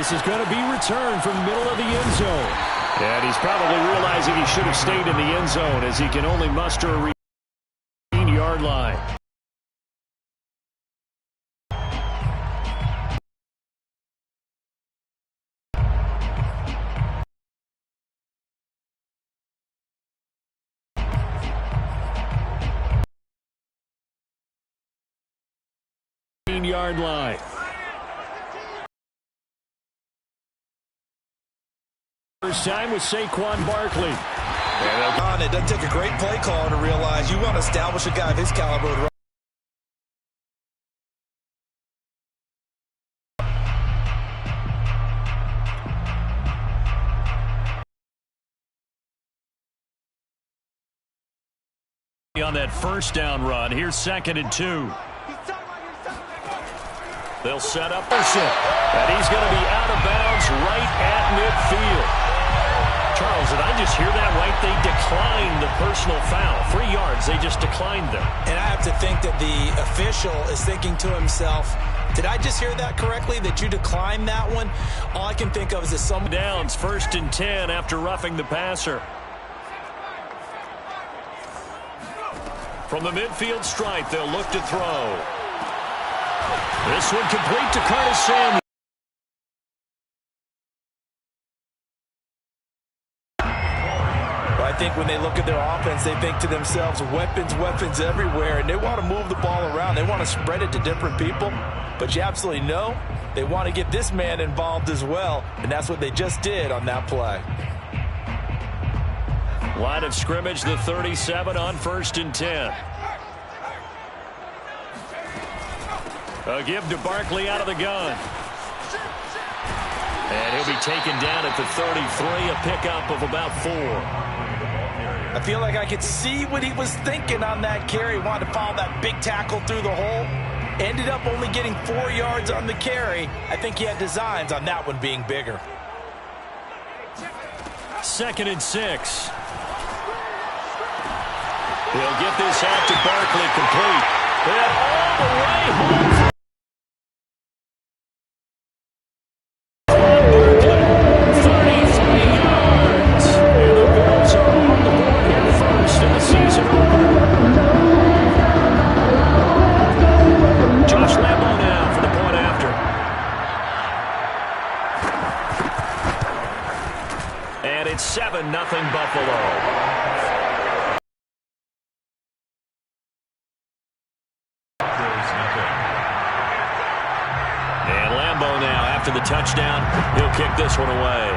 This is going to be returned from the middle of the end zone. And he's probably realizing he should have stayed in the end zone as he can only muster a 15-yard line. Yard line. First time with Saquon Barkley. It doesn't take a great play call to realize you want to establish a guy of his caliber. On that first down run, here's 2nd and 2. They'll set up and he's going to be out of bounds right at midfield. Charles, did I just hear that right? They declined the personal foul. 3 yards, they just declined them. And I have to think that the official is thinking to himself, did I just hear that correctly, that you declined that one? All I can think of is some downs, 1st and 10 after roughing the passer. From the midfield stripe, they'll look to throw. This one complete to Curtis Samuel. I think when they look at their offense, they think to themselves, weapons, weapons everywhere, and they want to move the ball around. They want to spread it to different people, but you absolutely know they want to get this man involved as well, and that's what they just did on that play. Line of scrimmage, the 37 on 1st and 10. A give to Barkley out of the gun. And he'll be taken down at the 33, a pickup of about 4. I feel like I could see what he was thinking on that carry. Wanted to follow that big tackle through the hole. Ended up only getting 4 yards on the carry. I think he had designs on that one being bigger. 2nd and 6. He'll get this out to Barkley, complete. And all the way home. It's 7-0 Buffalo. And Lambeau now, after the touchdown, he'll kick this one away.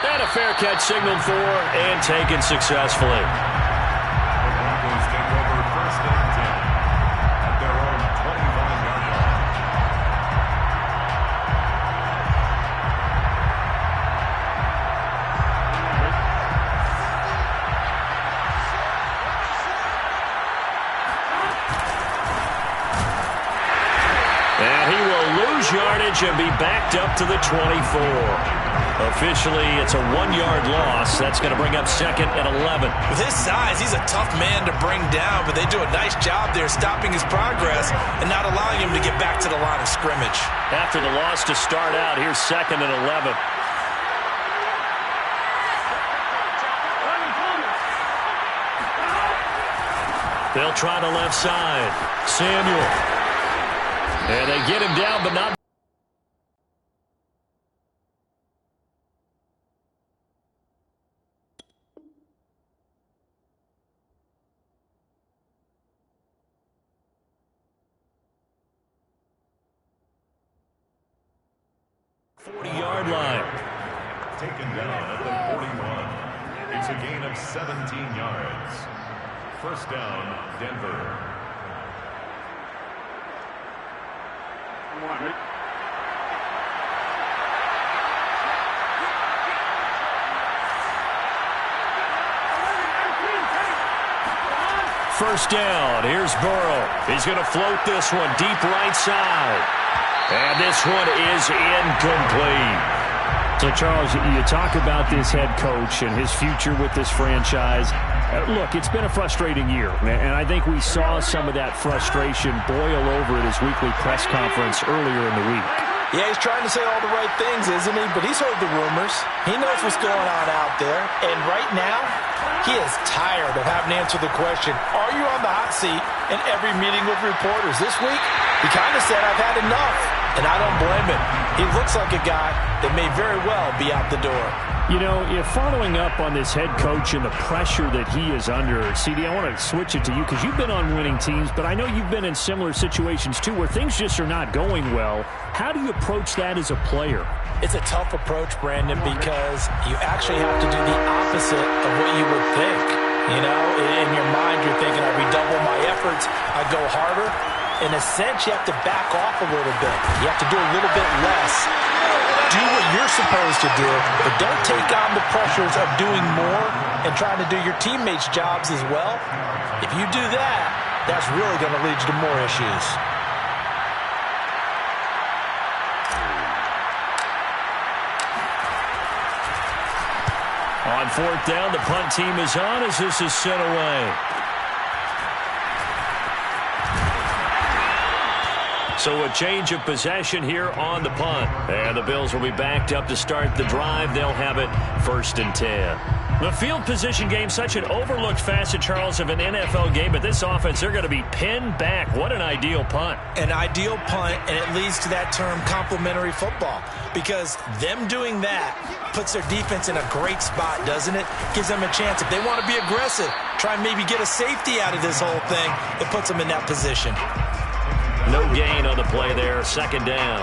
And a fair catch signaled for and taken successfully. The Broncos take over 1st and 10 at their own 25-yard line. Yardage and be backed up to the 24. Officially, it's a 1-yard loss. That's going to bring up 2nd and 11. With his size, he's a tough man to bring down, but they do a nice job there stopping his progress and not allowing him to get back to the line of scrimmage. After the loss to start out, here's 2nd and 11. They'll try the left side. Samuel. And they get him down, but not. Yard line. Taken down at the 41. It's a gain of 17 yards. 1st down, Denver. First down. Here's Burrow. He's going to float this one deep right side. And this one is incomplete. So, Charles, you talk about this head coach and his future with this franchise. Look, it's been a frustrating year, and I think we saw some of that frustration boil over at his weekly press conference earlier in the week. Yeah, he's trying to say all the right things, isn't he? But he's heard the rumors. He knows what's going on out there. And right now, he is tired of having to answer the question, are you on the hot seat in every meeting with reporters? This week, he kind of said, I've had enough. And I don't blame him. He looks like a guy that may very well be out the door. You know, if following up on this head coach and the pressure that he is under, CD, I want to switch it to you because you've been on winning teams, but I know you've been in similar situations too where things just are not going well. How do you approach that as a player? It's a tough approach, Brandon, because you actually have to do the opposite of what you would think. You know, in your mind, you're thinking, I redouble my efforts, I go harder. In a sense, you have to back off a little bit. You have to do a little bit less. Do what you're supposed to do, but don't take on the pressures of doing more and trying to do your teammates' jobs as well. If you do that, that's really going to lead you to more issues. On fourth down, the punt team is on as this is sent away. So a change of possession here on the punt. And the Bills will be backed up to start the drive. They'll have it 1st and 10. The field position game, such an overlooked facet, Charles, of an NFL game. But this offense, they're going to be pinned back. What an ideal punt. An ideal punt, and it leads to that term complementary football. Because them doing that puts their defense in a great spot, doesn't it? Gives them a chance. If they want to be aggressive, try and maybe get a safety out of this whole thing, it puts them in that position. No gain on the play there. 2nd down.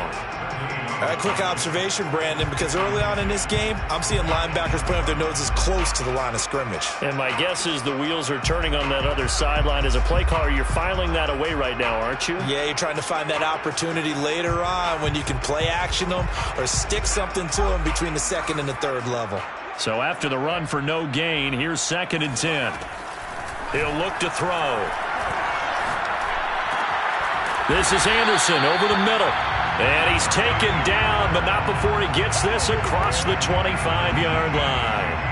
A quick observation, Brandon, because early on in this game, I'm seeing linebackers putting up their noses close to the line of scrimmage. And my guess is the wheels are turning on that other sideline. As a play caller, you're filing that away right now, aren't you? Yeah, you're trying to find that opportunity later on when you can play action them or stick something to them between the 2nd and the 3rd level. So after the run for no gain, here's 2nd and 10. He'll look to throw. This is Anderson over the middle. And he's taken down, but not before he gets this across the 25-yard line.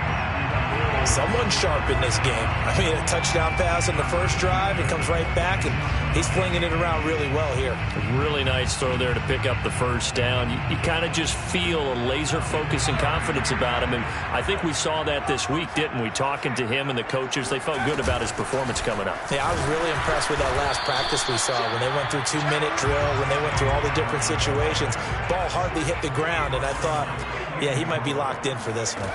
Someone sharp in this game. I mean, a touchdown pass on the first drive. He comes right back, and he's flinging it around really well here. Really nice throw there to pick up the first down. You kind of just feel a laser focus and confidence about him, and I think we saw that this week, didn't we? Talking to him and the coaches, they felt good about his performance coming up. Yeah, I was really impressed with that last practice we saw when they went through 2-minute drill, when they went through all the different situations. Ball hardly hit the ground, and I thought, yeah, he might be locked in for this one.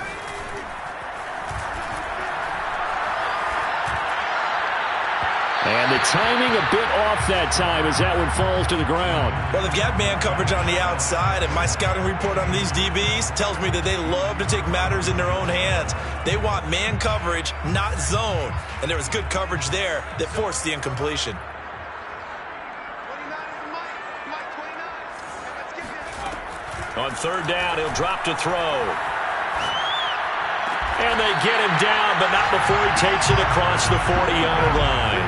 And the timing a bit off that time as that one falls to the ground. Well, they've got man coverage on the outside, and my scouting report on these DBs tells me that they love to take matters in their own hands. They want man coverage, not zone. And there was good coverage there that forced the incompletion. On 3rd down, he'll drop to throw. And they get him down, but not before he takes it across the 40-yard line.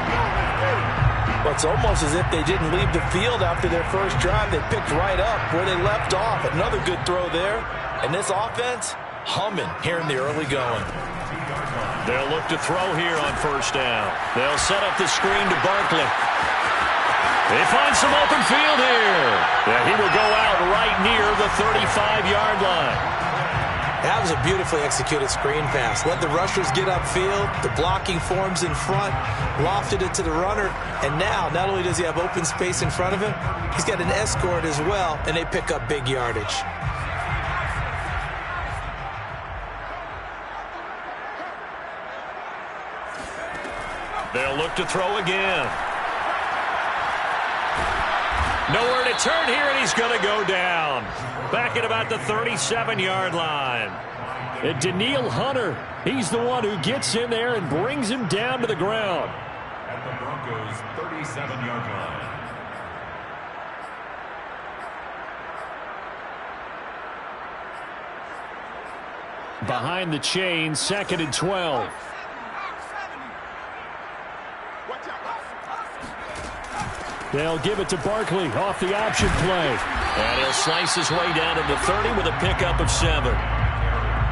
Well, it's almost as if they didn't leave the field after their first drive. They picked right up where they left off. Another good throw there. And this offense, humming here in the early going. They'll look to throw here on 1st down. They'll set up the screen to Barkley. They find some open field here. Yeah, he will go out right near the 35-yard line. That was a beautifully executed screen pass. Let the rushers get upfield. The blocking forms in front. Lofted it to the runner. And now, not only does he have open space in front of him, he's got an escort as well, and they pick up big yardage. They'll look to throw again. Nowhere to turn here, and he's going to go down. Back at about the 37-yard line. And Daniil Hunter, he's the one who gets in there and brings him down to the ground. At the Broncos' 37-yard line. Behind the chain, 2nd and 12. They'll give it to Barkley off the option play. And he'll slice his way down to the 30 with a pickup of 7.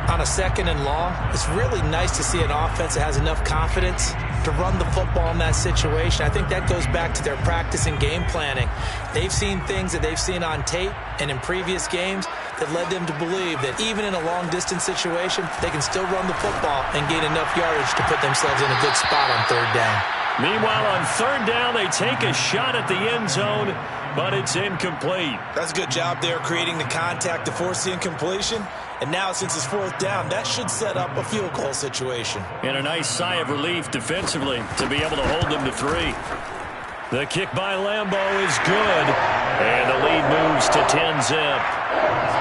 On a 2nd and long, it's really nice to see an offense that has enough confidence to run the football in that situation. I think that goes back to their practice and game planning. They've seen things that they've seen on tape and in previous games that led them to believe that even in a long-distance situation, they can still run the football and gain enough yardage to put themselves in a good spot on 3rd down. Meanwhile, on 3rd down, they take a shot at the end zone, but it's incomplete. That's a good job there creating the contact to force the incompletion. And now, since it's 4th down, that should set up a field goal situation. And a nice sigh of relief defensively to be able to hold them to 3. The kick by Lambeau is good, and the lead moves to 10-zip.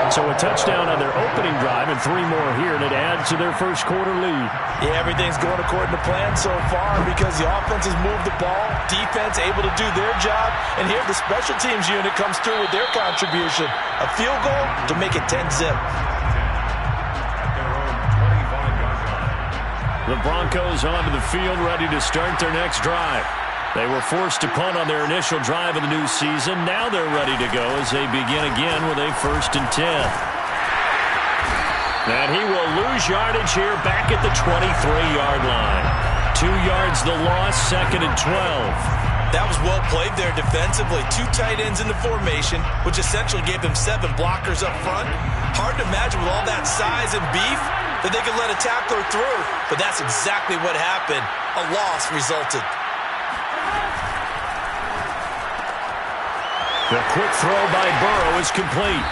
So a touchdown on their opening drive and 3 more here, and it adds to their first quarter lead. Yeah, everything's going according to plan so far because the offense has moved the ball, defense able to do their job, and here the special teams unit comes through with their contribution. A field goal to make it 10-zip. The Broncos onto the field, ready to start their next drive. They were forced to punt on their initial drive of the new season. Now they're ready to go as they begin again with a 1st and 10. And he will lose yardage here back at the 23-yard line. 2 yards the loss, 2nd and 12. That was well played there defensively. 2 tight ends in the formation, which essentially gave them 7 blockers up front. Hard to imagine with all that size and beef that they could let a tackler through, but that's exactly what happened. A loss resulted. The quick throw by Burrow is complete.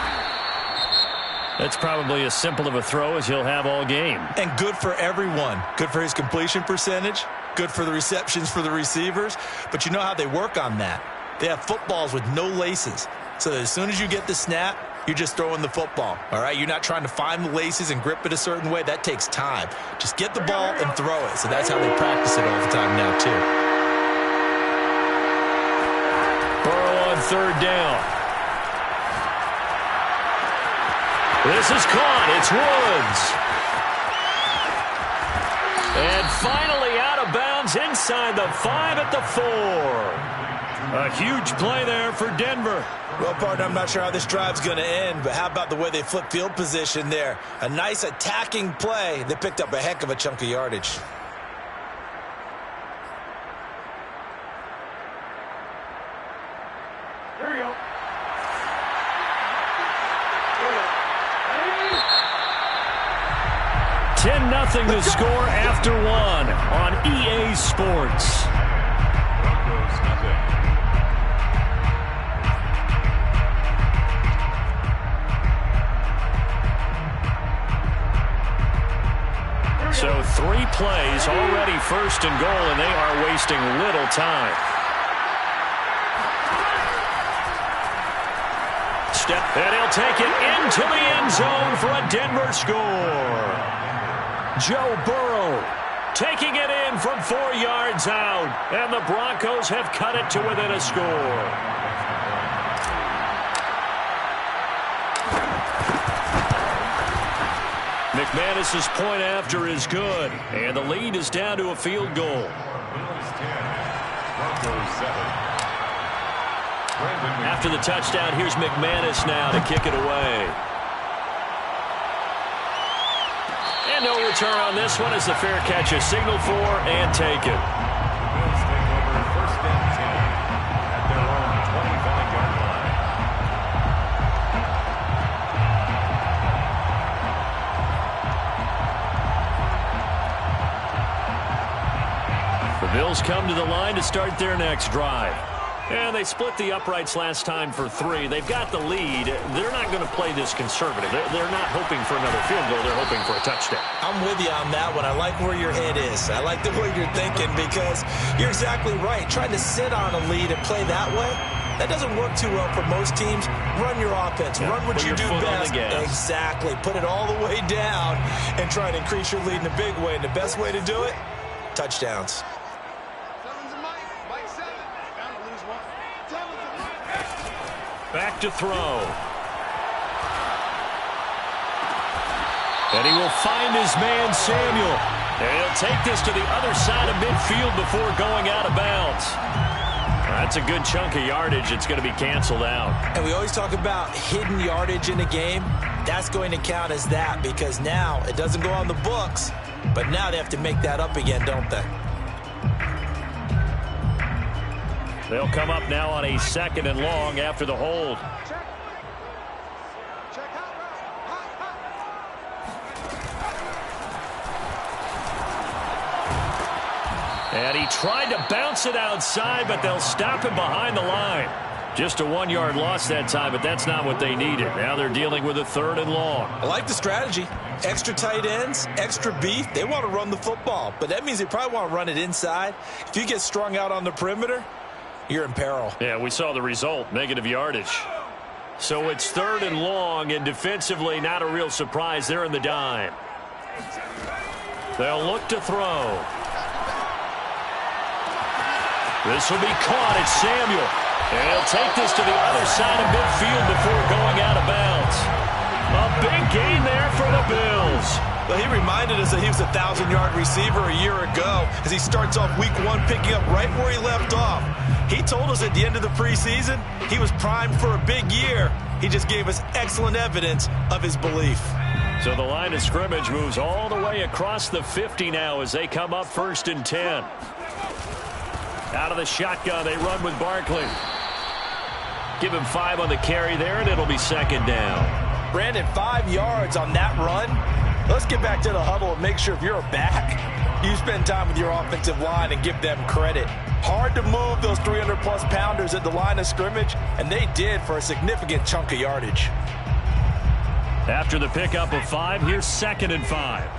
That's probably as simple of a throw as he'll have all game. And good for everyone. Good for his completion percentage. Good for the receptions for the receivers. But you know how they work on that. They have footballs with no laces. So that as soon as you get the snap, you're just throwing the football. All right? You're not trying to find the laces and grip it a certain way. That takes time. Just get the ball and throw it. So that's how they practice it all the time now, too. Burrow on 3rd down. This is caught. It's Woods. And finally out of bounds inside the 5 at the 4. A huge play there for Denver. Well, partner, I'm not sure how this drive's going to end, but how about the way they flip field position there? A nice attacking play. They picked up a heck of a chunk of yardage. Here we go. 10-0 to score after 1 on EA Sports. Broncos nothing. So 3 plays, already 1st and goal, and they are wasting little time. Step, and he'll take it into the end zone for a Denver score. Joe Burrow taking it in from 4 yards out, and the Broncos have cut it to within a score. McManus's point after is good, and the lead is down to a field goal. Bills 10, Broncos 7. After the touchdown, here's McManus now to kick it away. And no return on this one as the fair catch is signaled for and taken. Bills take over 1st and 10 at their own 25-yard line. The Bills come to the line to start their next drive. And they split the uprights last time for 3. They've got the lead. They're not going to play this conservative. They're not hoping for another field goal. They're hoping for a touchdown. I'm with you on that one. I like where your head is. I like the way you're thinking because you're exactly right. Trying to sit on a lead and play that way, that doesn't work too well for most teams. Run your offense. Run what you do best. Exactly. Put it all the way down and try to increase your lead in a big way. And the best way to do it, touchdowns. Back to throw. And he will find his man, Samuel. And he'll take this to the other side of midfield before going out of bounds. That's a good chunk of yardage. It's going to be canceled out. And we always talk about hidden yardage in a game. That's going to count as that because now it doesn't go on the books, but now they have to make that up again, don't they? They'll come up now on a 2nd and long after the hold. And he tried to bounce it outside, but they'll stop him behind the line. Just a 1-yard loss that time, but that's not what they needed. Now they're dealing with a 3rd and long. I like the strategy. Extra tight ends, extra beef. They want to run the football, but that means they probably want to run it inside. If you get strung out on the perimeter, you're in peril. Yeah, we saw the result, negative yardage. So it's 3rd and long, and defensively not a real surprise. They're in the dime. They'll look to throw. This will be caught. It's Samuel. And he'll take this to the other side of midfield before going out of bounds. A big gain there for the Bills. Well, he reminded us that he was a 1,000-yard receiver a year ago as he starts off week 1 picking up right where he left off. He told us at the end of the preseason he was primed for a big year. He just gave us excellent evidence of his belief. So the line of scrimmage moves all the way across the 50 now as they come up 1st and 10. Out of the shotgun, they run with Barkley. Give him 5 on the carry there, and it'll be 2nd down. Brandon, 5 yards on that run. Let's get back to the huddle and make sure if you're a back, you spend time with your offensive line and give them credit. Hard to move those 300-plus pounders at the line of scrimmage, and they did for a significant chunk of yardage. After the pickup of 5, here's 2nd and 5.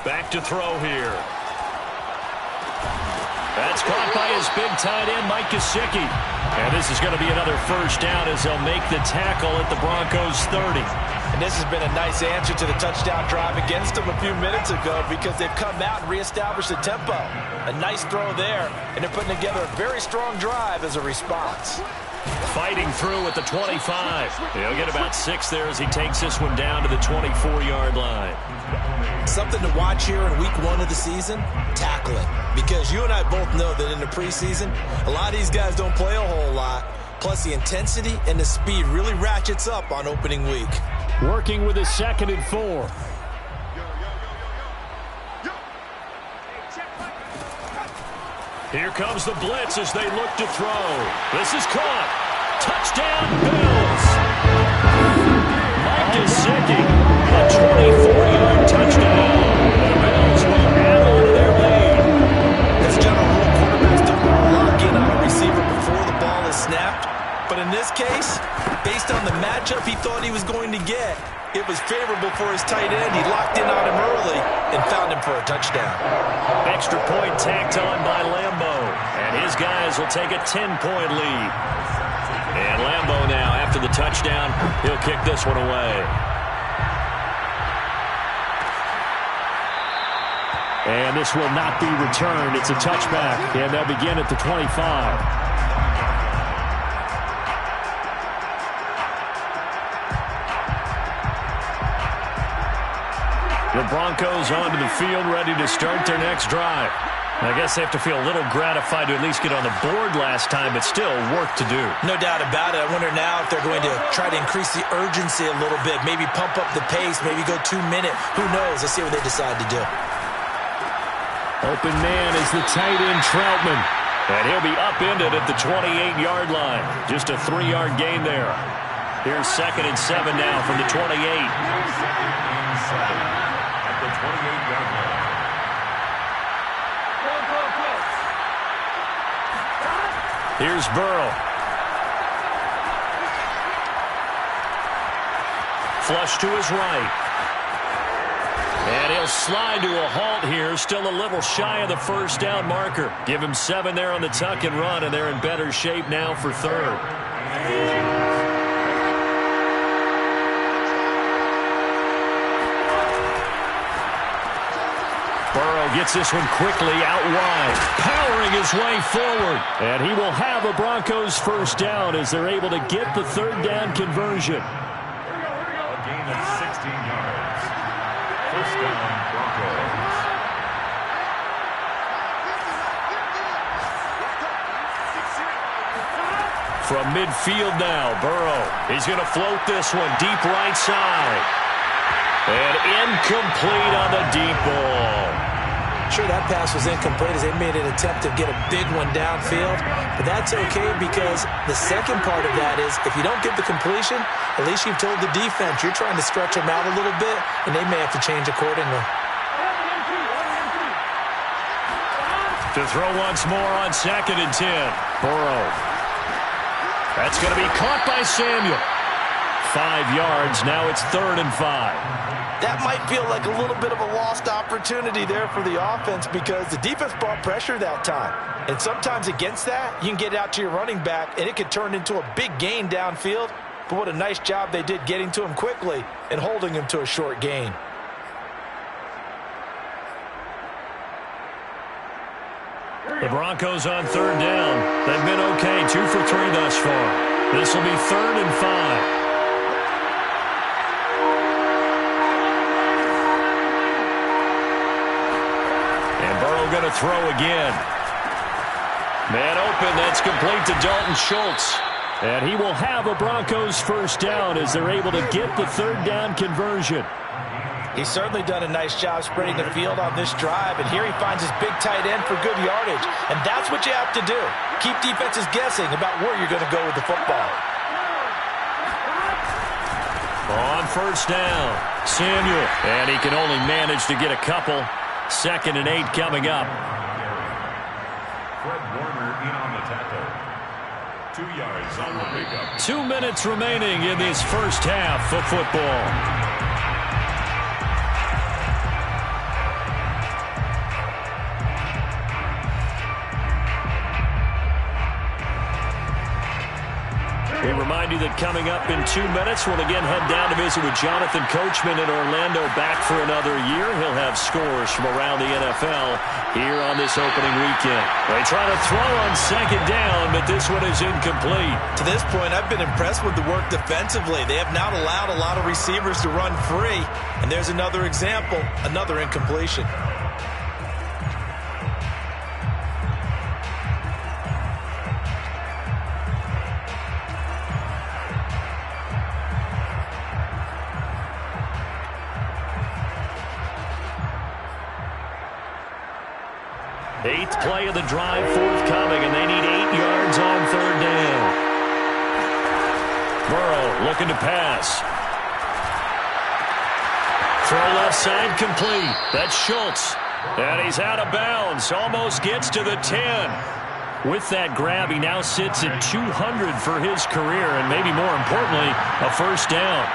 Back to throw here. That's caught by his big tight end, Mike Gesicki. And this is going to be another 1st down as they'll make the tackle at the Broncos 30. And this has been a nice answer to the touchdown drive against them a few minutes ago because they've come out and reestablished the tempo. A nice throw there, and they're putting together a very strong drive as a response. Fighting through at the 25. He'll get about 6 there as he takes this one down to the 24-yard line. Something to watch here in week 1 of the season, tackling. Because you and I both know that in the preseason, a lot of these guys don't play a whole lot. Plus the intensity and the speed really ratchets up on opening week. Working with his 2nd and 4. Here comes the blitz as they look to throw. This is caught. Touchdown, Bills. Mike Gesicki, a 24-yard touchdown. The Bills will add on to their lead. As general rule, quarterbacks don't lock in on a receiver before the ball is snapped. But in this case, based on the matchup he thought he was going to get, it was favorable for his tight end. He locked in on him early and found him for a touchdown. Extra point tacked on by Lambo. And his guys will take a 10-point lead. And Lambo now, after the touchdown, he'll kick this one away. And this will not be returned. It's a touchback, and they'll begin at the 25. The Broncos onto the field, ready to start their next drive. I guess they have to feel a little gratified to at least get on the board last time, but still work to do. No doubt about it. I wonder now if they're going to try to increase the urgency a little bit, maybe pump up the pace, maybe go 2-minute. Who knows? Let's see what they decide to do. Open man is the tight end, Troutman. And he'll be upended at the 28-yard line. Just a 3-yard gain there. Here's 2nd and 7 now from the 28. At the 28-yard line. Here's Burrow. Flush to his right. And he'll slide to a halt here. Still a little shy of the 1st down marker. Give him 7 there on the tuck and run, and they're in better shape now for 3rd. Burrow gets this one quickly out wide, powering his way forward. And he will have a Broncos 1st down as they're able to get the 3rd down conversion. A gain of 16 yards. 1st down, Broncos. 4 from midfield now. Burrow, he's going to float this one deep right side. And incomplete on the deep ball. Sure, that pass was incomplete as they made an attempt to get a big one downfield. But that's okay because the second part of that is if you don't get the completion, at least you've told the defense you're trying to stretch them out a little bit, and they may have to change accordingly. To throw once more on 2nd and 10. Burrow. That's going to be caught by Samuel. 5 yards. Now it's 3rd and 5. That might feel like a little bit of a lost opportunity there for the offense because the defense brought pressure that time. And sometimes against that, you can get out to your running back, and it could turn into a big gain downfield. But what a nice job they did getting to him quickly and holding him to a short gain. The Broncos on 3rd down. They've been okay, 2 for 3 thus far. This will be 3rd and 5. Going to throw again. Man open. That's complete to Dalton Schultz. And he will have a Broncos first down as they're able to get the 3rd down conversion. He's certainly done a nice job spreading the field on this drive, and here he finds his big tight end for good yardage. And that's what you have to do. Keep defenses guessing about where you're going to go with the football. On 1st down, Samuel. And he can only manage to get a couple. 2nd and 8 coming up. Fred Warner in on the tackle. 2 yards on the pickup. 2 minutes remaining in this first half of football. We remind you that coming up in 2 minutes, we'll again head down to visit with Jonathan Coachman in Orlando, back for another year. He'll have scores from around the NFL here on this opening weekend. They try to throw on 2nd down, but this one is incomplete. To this point, I've been impressed with the work defensively. They have not allowed a lot of receivers to run free. And there's another example, another incompletion. 8th play of the drive forthcoming, and they need 8 yards on 3rd down. Burrow looking to pass. Throw left side complete. That's Schultz. And he's out of bounds. Almost gets to the 10. With that grab, he now sits at 200 for his career, and maybe more importantly, a first down.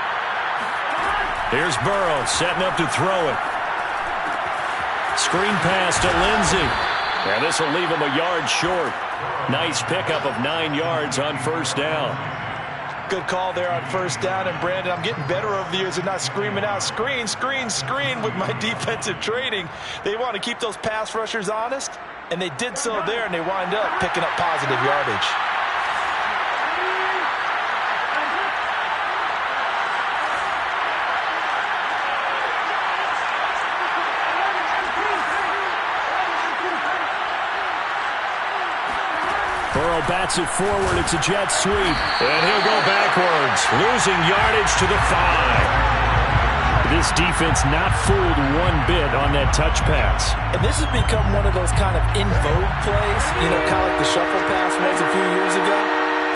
Here's Burrow setting up to throw it. Screen pass to Lindsey. And this will leave him a yard short. Nice pickup of 9 yards on 1st down. Good call there on 1st down. And, Brandon, I'm getting better over the years of not screaming out, screen, screen, screen with my defensive training. They want to keep those pass rushers honest, and they did so there, and they wind up picking up positive yardage. Burrow bats it forward. It's a jet sweep. And he'll go backwards, losing yardage to the 5. This defense not fooled one bit on that touch pass. And this has become one of those kind of in vogue plays, you know, kind of like the shuffle pass was a few years ago.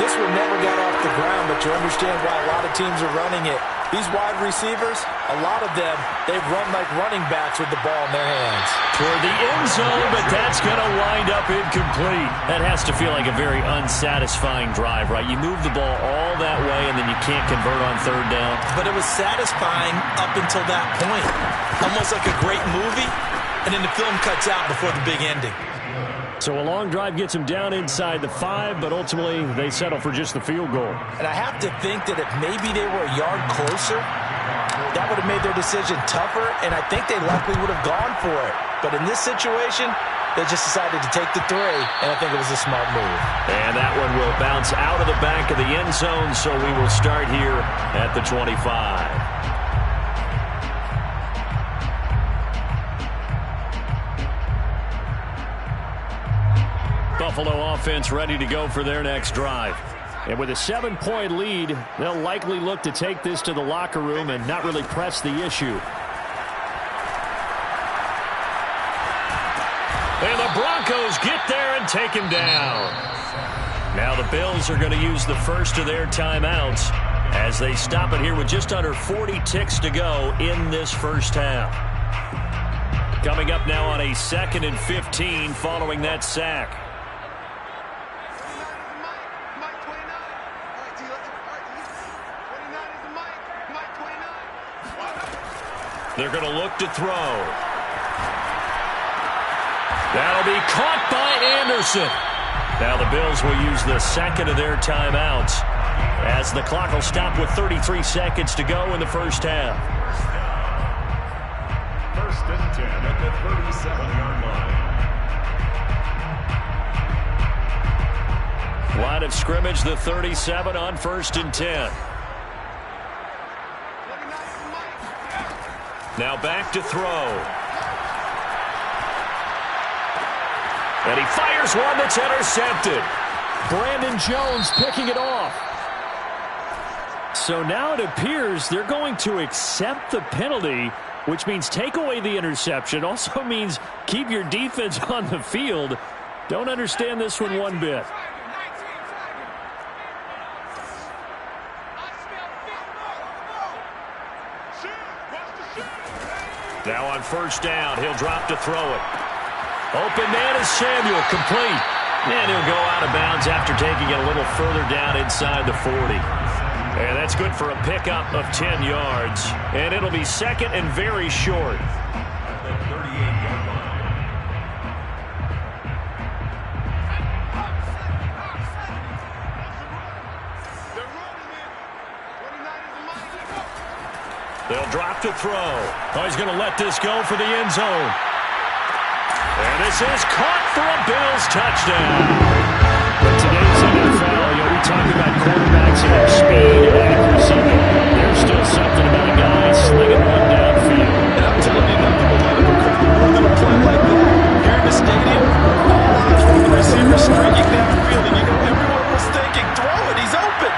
This one never got off the ground, but you understand why a lot of teams are running it. These wide receivers, a lot of them, they've run like running backs with the ball in their hands. Toward the end zone, but that's going to wind up incomplete. That has to feel like a very unsatisfying drive, right? You move the ball all that way, and then you can't convert on 3rd down. But it was satisfying up until that point. Almost like a great movie, and then the film cuts out before the big ending. So a long drive gets them down inside the 5, but ultimately they settle for just the field goal. And I have to think that if maybe they were a yard closer, that would have made their decision tougher, and I think they likely would have gone for it. But in this situation, they just decided to take the 3, and I think it was a smart move. And that one will bounce out of the back of the end zone, so we will start here at the 25. Buffalo offense ready to go for their next drive. And with a 7-point lead, they'll likely look to take this to the locker room and not really press the issue. And the Broncos get there and take him down. Now the Bills are going to use the first of their timeouts as they stop it here with just under 40 ticks to go in this first half. Coming up now on a 2nd and 15 following that sack. They're going to look to throw. That'll be caught by Anderson. Now the Bills will use the second of their timeouts as the clock will stop with 33 seconds to go in the first half. 1st and 10 at the 37-yard line. Line of scrimmage, the 37 on 1st and 10. Now back to throw. And he fires one that's intercepted. Brandon Jones picking it off. So now it appears they're going to accept the penalty, which means take away the interception. Also means keep your defense on the field. Don't understand this one bit. Now on 1st down, he'll drop to throw it. Open man is Samuel, complete. And he'll go out of bounds after taking it a little further down inside the 40. And that's good for a pickup of 10 yards. And it'll be 2nd and very short. At the 38-yard line. They'll drop to throw. Oh, he's going to let this go for the end zone. And this is caught for a Bills touchdown. But today's NFL, we talk about quarterbacks and their speed and accuracy. There's still something about a guy slinging one downfield. And I'm telling you, nothing but let him we're going to play like that here in the stadium. All eyes on the receiver streaking downfield, and everyone was thinking, throw it, he's open.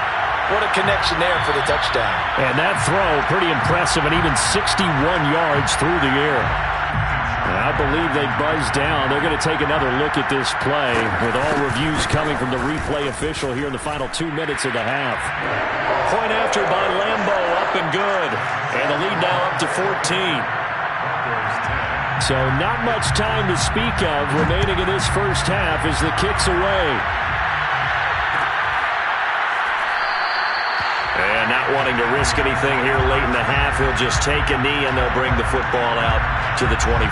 What a connection there for the touchdown. And that throw, pretty impressive, and even 61 yards through the air. And I believe they buzzed down. They're going to take another look at this play with all reviews coming from the replay official here in the final 2 minutes of the half. Point after by Lambo, up and good. And the lead now up to 14. So not much time to speak of remaining in this first half as the kick's away. And not wanting to risk anything here late in the half, he'll just take a knee and they'll bring the football out to the 25.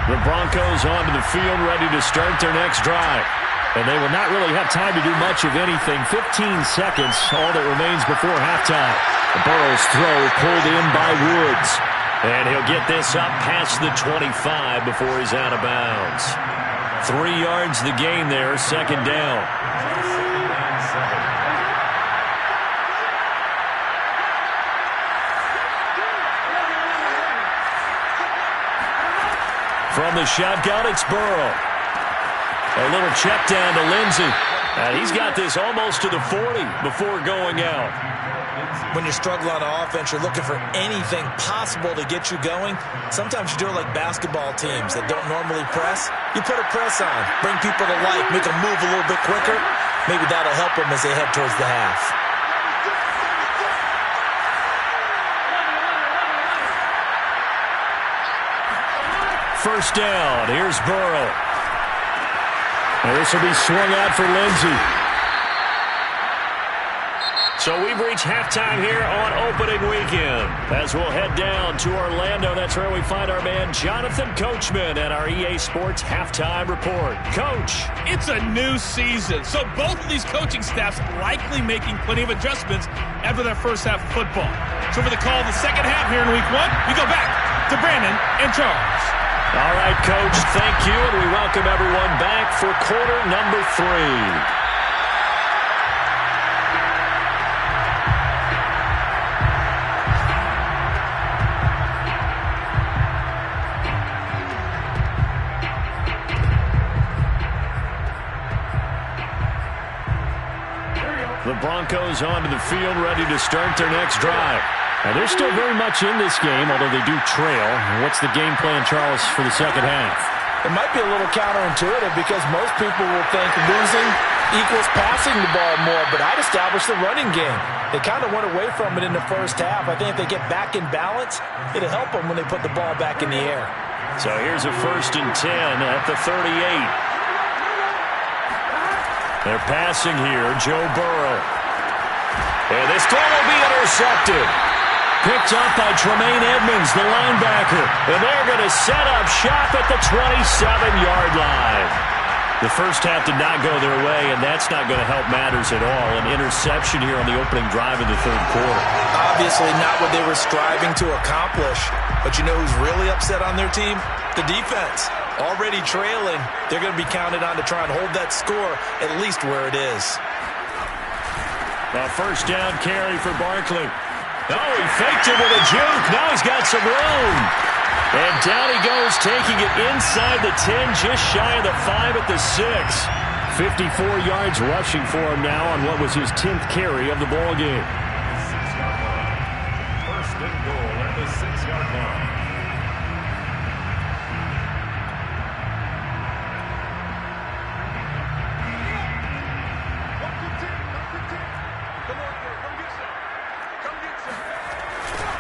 The Broncos onto the field ready to start their next drive. And they will not really have time to do much of anything. 15 seconds, all that remains before halftime. Burrow's throw pulled in by Woods. And he'll get this up past the 25 before he's out of bounds. 3 yards the gain there, 2nd down. From the shotgun, it's Burrow. A little check down to Lindsey. And he's got this almost to the 40 before going out. When you're struggling on offense, you're looking for anything possible to get you going. Sometimes you do it like basketball teams that don't normally press. You put a press on, bring people to life, make them move a little bit quicker. Maybe that'll help them as they head towards the half. First down, here's Burrow. And this will be swung out for Lindsey. So we've reached halftime here on opening weekend. As we'll head down to Orlando, that's where we find our man Jonathan Coachman at our EA Sports Halftime Report. Coach. It's a new season, so both of these coaching staffs likely making plenty of adjustments after their first half of football. So for the call of the second half here in week 1, we go back to Brandon and Charles. All right, Coach, thank you, and we welcome everyone back for quarter number 3. The Broncos onto the field, ready to start their next drive. And they're still very much in this game, although they do trail. What's the game plan, Charles, for the second half? It might be a little counterintuitive because most people will think losing equals passing the ball more, but I'd establish the running game. They kind of went away from it in the first half. I think if they get back in balance, it'll help them when they put the ball back in the air. So here's a 1st and 10 at the 38. They're passing here, Joe Burrow. And this throw will be intercepted. Picked up by Tremaine Edmonds, the linebacker. And they're going to set up shop at the 27-yard line. The first half did not go their way, and that's not going to help matters at all. An interception here on the opening drive of the third quarter. Obviously not what they were striving to accomplish. But you know who's really upset on their team? The defense. Already trailing, they're going to be counted on to try and hold that score at least where it is. A first down carry for Barkley. Oh, he faked it with a juke. Now he's got some room. And down he goes, taking it inside the 10, just shy of the 5 at the 6. 54 yards rushing for him now on what was his 10th carry of the ball game. 6-yard line. First and goal at the 6-yard line.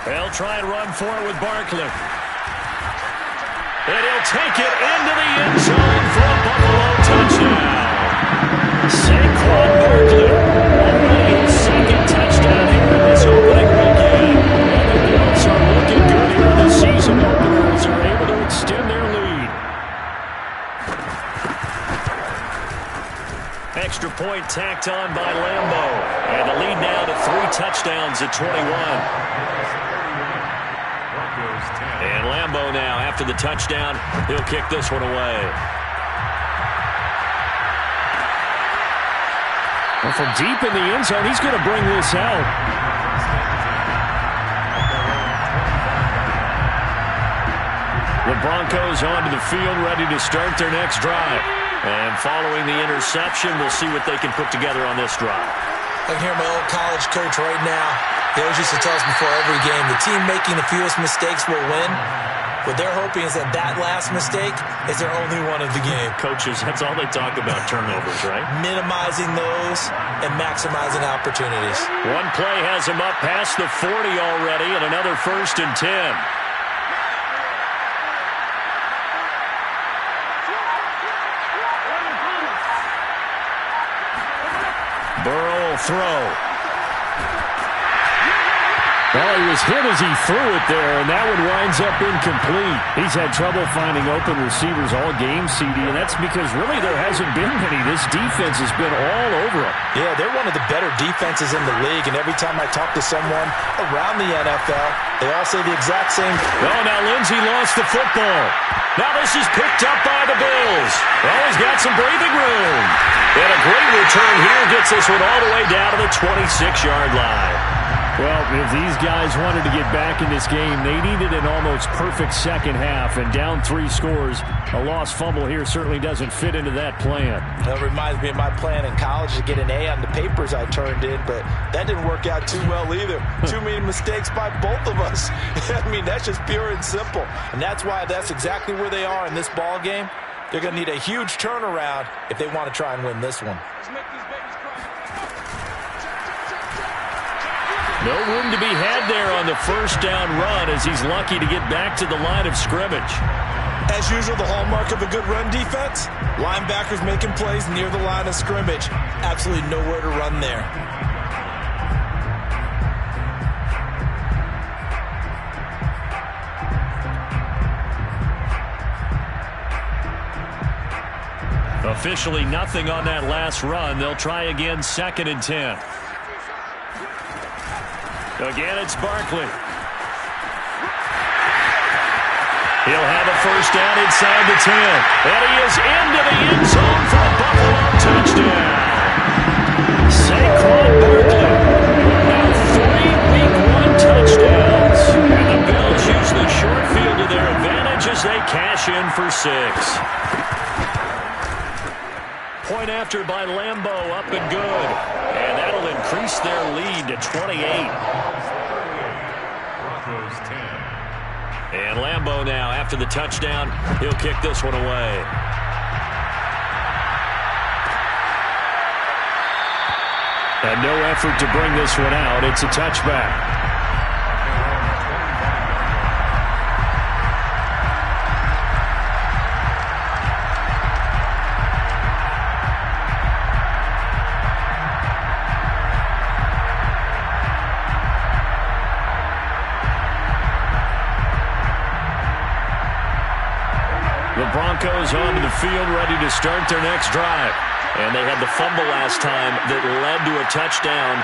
They'll try and run for it with Barkley. And he'll take it into the end zone for a Buffalo touchdown. C-Crakk Barkley, already his 2nd touchdown here in this opening weekend. And the Bills are looking good here in the season opener as they're able to extend their lead. Extra point tacked on by Lambo. And the lead now to 3 touchdowns at 21. And Lambo now, after the touchdown, he'll kick this one away. Well, from deep in the end zone, he's going to bring this out. The Broncos onto the field, ready to start their next drive. And following the interception, we'll see what they can put together on this drive. I can hear my old college coach right now. He always used to tell us before every game, the team making the fewest mistakes will win. What they're hoping is that last mistake is their only one of the game. Coaches, that's all they talk about, turnovers, right? Minimizing those and maximizing opportunities. One play has him up past the 40 already, and another 1st and 10. Burrow will throw. Well, he was hit as he threw it there, and that one winds up incomplete. He's had trouble finding open receivers all game, CD, and that's because really there hasn't been many. This defense has been all over him. Yeah, they're one of the better defenses in the league, and every time I talk to someone around the NFL, they all say the exact same. Oh, now Lindsey lost the football. Now this is picked up by the Bills. Well, he's got some breathing room. And a great return here gets this one all the way down to the 26-yard line. Well, if these guys wanted to get back in this game, they needed an almost perfect second half, and down 3 scores. A lost fumble here certainly doesn't fit into that plan. That reminds me of my plan in college to get an A on the papers I turned in, but that didn't work out too well either. Too many mistakes by both of us. I mean, that's just pure and simple. And that's why that's exactly where they are in this ball game. They're going to need a huge turnaround if they want to try and win this one. No room to be had there on the first down run as he's lucky to get back to the line of scrimmage. As usual, the hallmark of a good run defense, linebackers making plays near the line of scrimmage. Absolutely nowhere to run there. Officially nothing on that last run. They'll try again, 2nd and 10. Again, it's Barkley. He'll have a first down inside the 10. And he is into the end zone for a Buffalo touchdown. C-Crakk Barkley. Now 3 Week 1 touchdowns. And the Bills use the short field to their advantage as they cash in for 6. Point after by Lambeau, up and good. And that'll increase their lead to 28. Broncos 10. And Lambeau now, after the touchdown, he'll kick this one away. And no effort to bring this one out. It's a touchback. The Broncos onto the field, ready to start their next drive. And they had the fumble last time that led to a touchdown.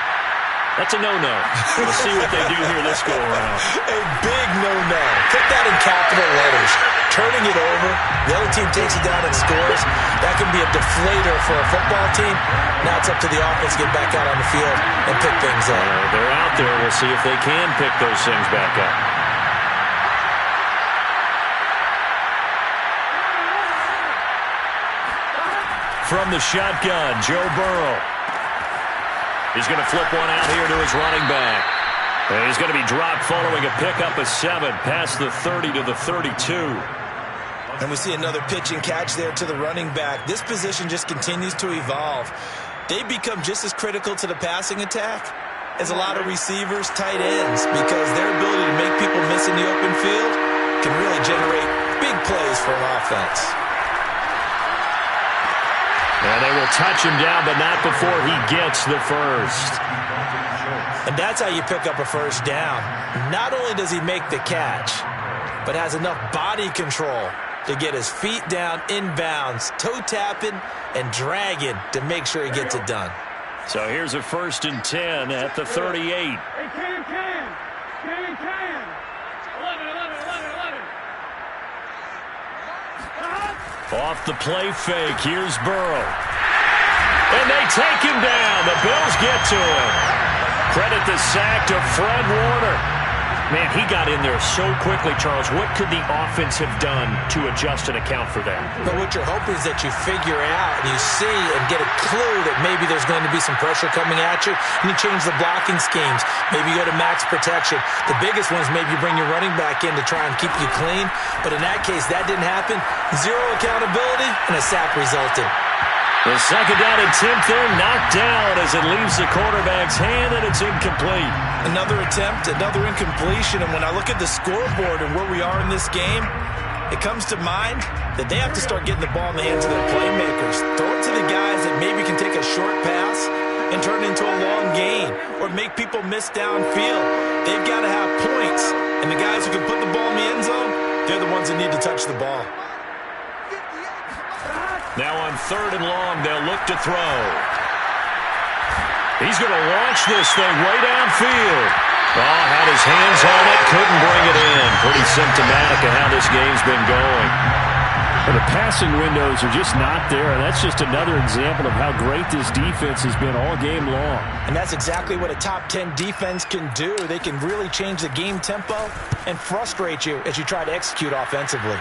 That's a no-no. We'll see what they do here this go-around. A big no-no. Put that in capital letters. Turning it over, the other team takes it down and scores. That can be a deflator for a football team. Now it's up to the offense to get back out on the field and pick things up. They're out there. We'll see if they can pick those things back up. From the shotgun, Joe Burrow. He's going to flip one out here to his running back. And he's going to be dropped following a pickup of 7 past the 30 to the 32. And we see another pitch and catch there to the running back. This position just continues to evolve. They become just as critical to the passing attack as a lot of receivers, tight ends, because their ability to make people miss in the open field can really generate big plays for an offense. And they will touch him down, but not before he gets the first. And that's how you pick up a first down. Not only does he make the catch, but has enough body control to get his feet down inbounds, toe tapping and dragging to make sure he gets it done. So here's a 1st and 10 at the 38. Hey, Can. 11. Off the play fake, here's Burrow. And they take him down. The Bills get to him. Credit the sack to Fred Warner. Man, he got in there so quickly, Charles. What could the offense have done to adjust and account for that? But what you're hoping is that you figure out and you see and get a clue that maybe there's going to be some pressure coming at you, and you change the blocking schemes. Maybe you go to max protection. The biggest one is maybe you bring your running back in to try and keep you clean. But in that case, that didn't happen. Zero accountability, and a sack resulted. The 2nd down attempt there knocked down as it leaves the quarterback's hand, and it's incomplete. Another attempt, another incompletion, and when I look at the scoreboard and where we are in this game, it comes to mind that they have to start getting the ball in the hands of their playmakers. Throw it to the guys that maybe can take a short pass and turn it into a long gain or make people miss downfield. They've got to have points, and the guys who can put the ball in the end zone, they're the ones that need to touch the ball. Now on 3rd and long, they'll look to throw. He's going to launch this thing way downfield. Oh, had his hands on it, couldn't bring it in. Pretty symptomatic of how this game's been going. Well, the passing windows are just not there, and that's just another example of how great this defense has been all game long. And that's exactly what a top 10 defense can do. They can really change the game tempo and frustrate you as you try to execute offensively.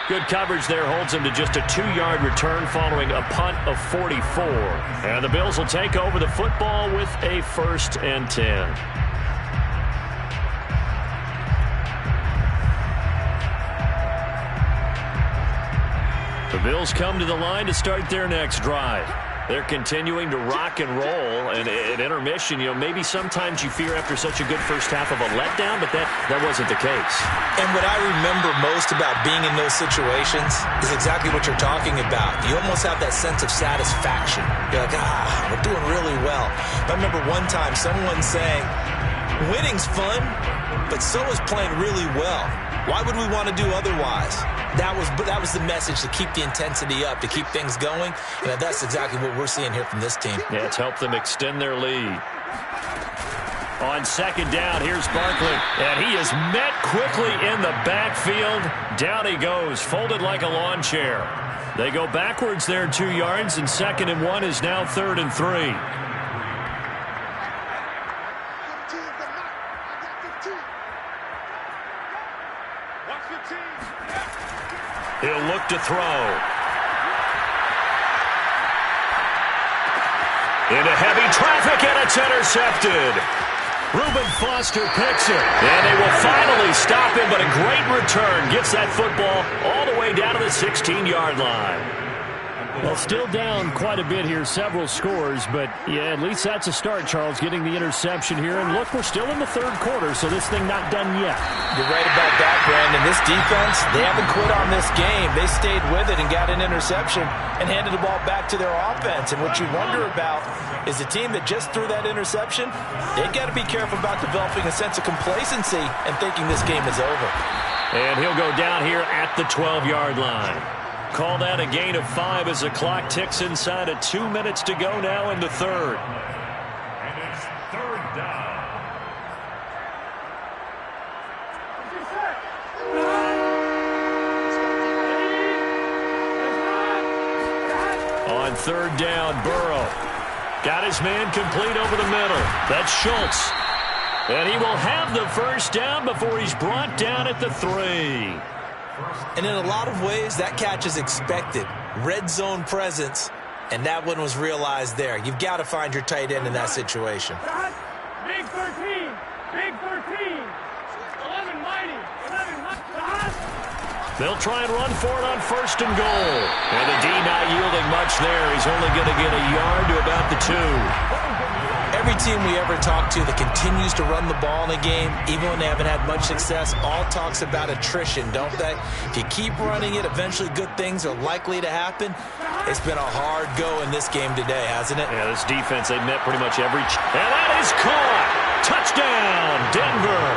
Good coverage there holds him to just a 2-yard return following a punt of 44. And the Bills will take over the football with a 1st and 10. The Bills come to the line to start their next drive. They're continuing to rock and roll, and at intermission, maybe sometimes you fear after such a good first half of a letdown, but that wasn't the case. And what I remember most about being in those situations is exactly what you're talking about. You almost have that sense of satisfaction. You're like, we're doing really well. But I remember one time someone saying, winning's fun, but so is playing really well. Why would we want to do otherwise? That was the message, to keep the intensity up, to keep things going. And that's exactly what we're seeing here from this team. Yeah, it's helped them extend their lead. On 2nd down, here's Barkley. And he is met quickly in the backfield. Down he goes, folded like a lawn chair. They go backwards there 2 yards, and 2nd and 1 is now 3rd and 3. He'll look to throw. Into heavy traffic, and it's intercepted. Reuben Foster picks it, and they will finally stop him, but a great return gets that football all the way down to the 16-yard line. Well, still down quite a bit here, several scores, but yeah, at least that's a start, Charles, getting the interception here. And look, we're still in the third quarter, so this thing not done yet. You're right about that, Brandon. This defense, they haven't quit on this game. They stayed with it and got an interception and handed the ball back to their offense. And what you wonder about is a team that just threw that interception, they've got to be careful about developing a sense of complacency and thinking this game is over. And he'll go down here at the 12-yard line. Call that a gain of 5 as the clock ticks inside of 2 minutes to go now in the third. And it's third down. On third down, Burrow got his man complete over the middle. That's Schultz. And he will have the first down before he's brought down at the 3. And in a lot of ways, that catch is expected. Red zone presence, and that one was realized there. You've got to find your tight end in that situation. Big 13. Big 13. 11 mighty. 11 mighty. They'll try and run for it on first and goal. And the D not yielding much there. He's only going to get a yard to about the 2. Every team we ever talk to that continues to run the ball in a game, even when they haven't had much success, all talks about attrition, don't they? If you keep running it, eventually good things are likely to happen. It's been a hard go in this game today, hasn't it? Yeah, this defense, they've met pretty much every... And that is caught! Touchdown, Denver!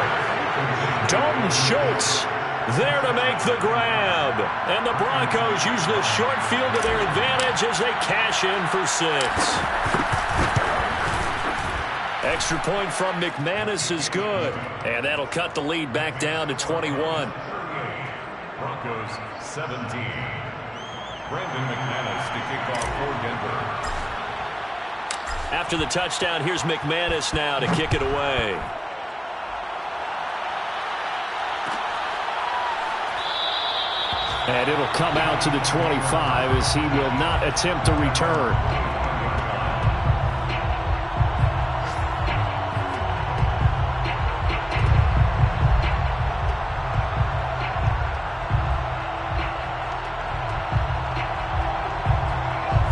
Dalton Schultz there to make the grab. And the Broncos use the short field to their advantage as they cash in for 6. Extra point from McManus is good. And that'll cut the lead back down to 21. Broncos 17. Brandon McManus to kick off for Denver. After the touchdown, here's McManus now to kick it away. And it'll come out to the 25 as he will not attempt to return.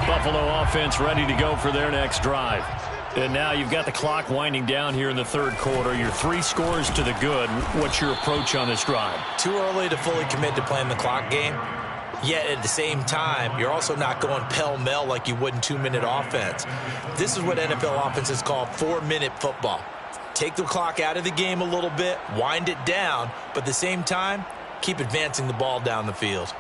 Buffalo offense ready to go for their next drive. And now you've got the clock winding down here in the third quarter. Your 3 scores to the good. What's your approach on this drive? Too early to fully commit to playing the clock game. Yet at the same time, you're also not going pell-mell like you would in 2-minute offense. This is what NFL offenses call 4-minute football. Take the clock out of the game a little bit, wind it down, but at the same time, keep advancing the ball down the field.